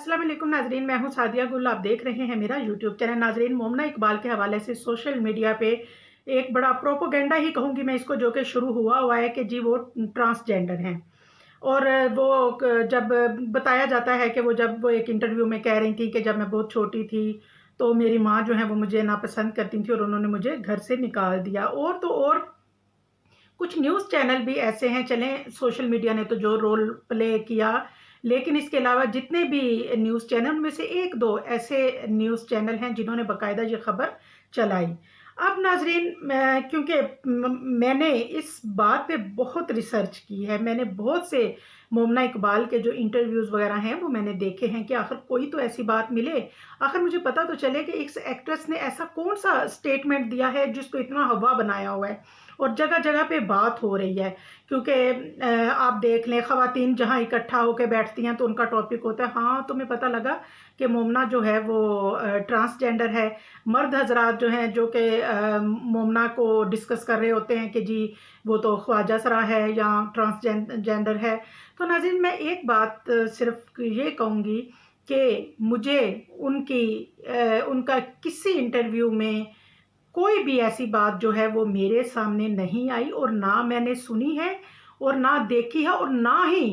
अस्सलाम वालेकुम नाजरीन, मैं हूं सादिया गुल। आप देख रहे हैं मेरा यूट्यूब चैनल। नाजरीन, मोमना इकबाल के हवाले से सोशल मीडिया पे एक बड़ा प्रोपोगेंडा ही कहूँगी मैं इसको, जो कि शुरू हुआ है कि जी वो ट्रांसजेंडर हैं। और वो जब बताया जाता है कि जब वो एक इंटरव्यू में कह रही थी कि जब मैं बहुत छोटी थी तो मेरी माँ जो है वो मुझे नापसंद करती थी और उन्होंने मुझे घर से निकाल दिया। और तो और कुछ न्यूज़ चैनल भी ऐसे हैं, चलें सोशल मीडिया ने तो जो रोल प्ले किया, लेकिन इसके अलावा जितने भी न्यूज़ चैनल में से 1-2 ऐसे न्यूज़ चैनल हैं जिन्होंने बाकायदा ये खबर चलाई। अब नाज़रीन, क्योंकि मैंने इस बात पे बहुत रिसर्च की है, मैंने बहुत से मोमना इकबाल के जो इंटरव्यूज़ वगैरह हैं वो मैंने देखे हैं कि आखिर कोई तो ऐसी बात मिले, आखिर मुझे पता तो चले कि इस एक्ट्रेस ने ऐसा कौन-सा स्टेटमेंट दिया है जिसको इतना हवा बनाया हुआ है और जगह-जगह पे बात हो रही है। क्योंकि आप देख लें, ख़वातीन जहाँ इकट्ठा होके बैठती हैं तो उनका टॉपिक होता है, हाँ, तुम्हें पता लगा कि मोमना जो है वो ट्रांसजेंडर है। मर्द हज़रात जो हैं, जो कि मोमना को डिस्कस कर रहे होते हैं कि जी वो तो ख्वाजा सरा है या जेंडर है। तो नाज़रीन, मैं एक बात सिर्फ़ ये कहूँगी कि मुझे उनका किसी इंटरव्यू में कोई भी ऐसी बात जो है वो मेरे सामने नहीं आई और ना मैंने सुनी है और ना देखी है और ना ही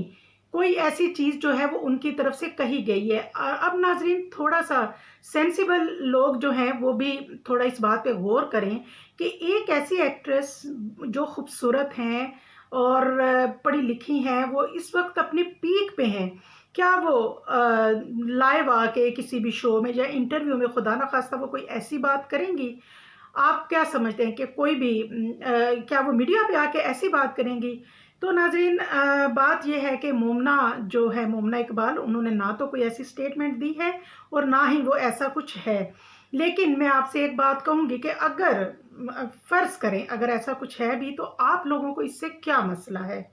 कोई ऐसी चीज़ जो है वो उनकी तरफ से कही गई है। अब नाज़रीन, थोड़ा-सा सेंसिबल लोग जो हैं वो भी थोड़ा इस बात पे गौर करें कि एक ऐसी एक्ट्रेस जो खूबसूरत हैं और पढ़ी-लिखी हैं, वो इस वक़्त अपने पीक पे हैं। क्या वो लाइव आके किसी भी शो में या इंटरव्यू में खुदा ना ख़ास्ता वो कोई ऐसी बात करेंगी? आप क्या समझते हैं कि कोई भी क्या वो मीडिया पे आके ऐसी बात करेंगी? तो नाज़रीन, बात ये है कि मोमना जो है, मोमना इकबाल, उन्होंने ना तो कोई ऐसी स्टेटमेंट दी है और ना ही वो ऐसा कुछ है। लेकिन मैं आपसे एक बात कहूँगी कि अगर फ़र्ज़ करें अगर ऐसा कुछ है भी, तो आप लोगों को इससे क्या मसला है?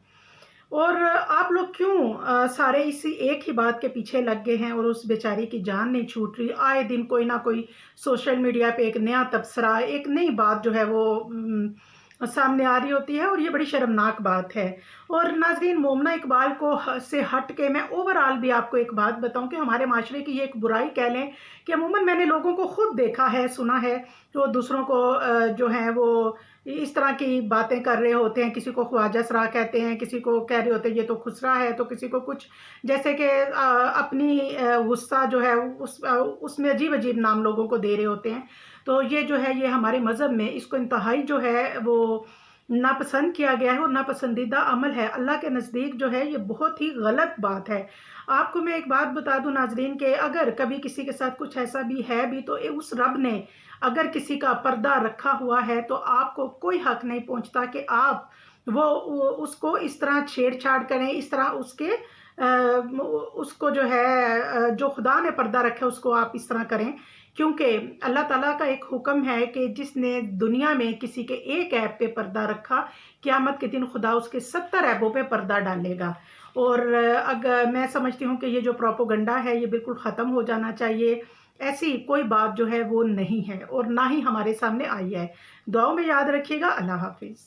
और आप लोग क्यों सारे इसी एक ही बात के पीछे लग गए हैं और उस बेचारी की जान नहीं छूट रही? आए दिन कोई ना कोई सोशल मीडिया पे एक नया तबसरा, एक नई बात जो है वो सामने आ रही होती है और ये बड़ी शर्मनाक बात है। और नाज़रीन, मोमना इकबाल को से हट के मैं ओवरऑल भी आपको एक बात बताऊँ कि हमारे माशरे की ये एक बुराई कह लें कि अमूमन मैंने लोगों को खुद देखा है, सुना है, जो दूसरों को जो है वो इस तरह की बातें कर रहे होते हैं। किसी को ख्वाजा सरा कहते हैं, किसी को कह रहे होते हैं ये तो खुसरा है, तो किसी को कुछ, जैसे कि अपनी गुस्सा जो है उसमें अजीब-अजीब नाम लोगों को दे रहे होते हैं। तो ये जो है ये हमारे मज़हब में इसको इंतहाई जो है वो नापसंद किया गया है और नापसंदीदा अमल है। अल्लाह के नज़दीक जो है ये बहुत ही गलत बात है। आपको मैं एक बात बता दूँ नाज़रीन, कि अगर कभी किसी के साथ कुछ ऐसा भी है भी, तो उस रब ने अगर किसी का पर्दा रखा हुआ है तो आपको कोई हक नहीं पहुँचता कि आप वो उसको इस तरह छेड़-छाड़ करें, इस तरह उसको जो है जो खुदा ने पर्दा रखा है उसको आप इस तरह करें। क्योंकि अल्लाह ताला का एक हुक्म है कि जिसने दुनिया में किसी के एक ऐब पे पर्दा रखा, क़यामत के दिन खुदा उसके 70 ऐबों पे पर्दा डालेगा। और अगर मैं समझती हूँ कि ये जो प्रोपेगेंडा है ये बिल्कुल ख़त्म हो जाना चाहिए। ऐसी कोई बात जो है वो नहीं है और ना ही हमारे सामने आई है। दुआओं में याद रखिएगा। अल्लाह हाफ़िज़।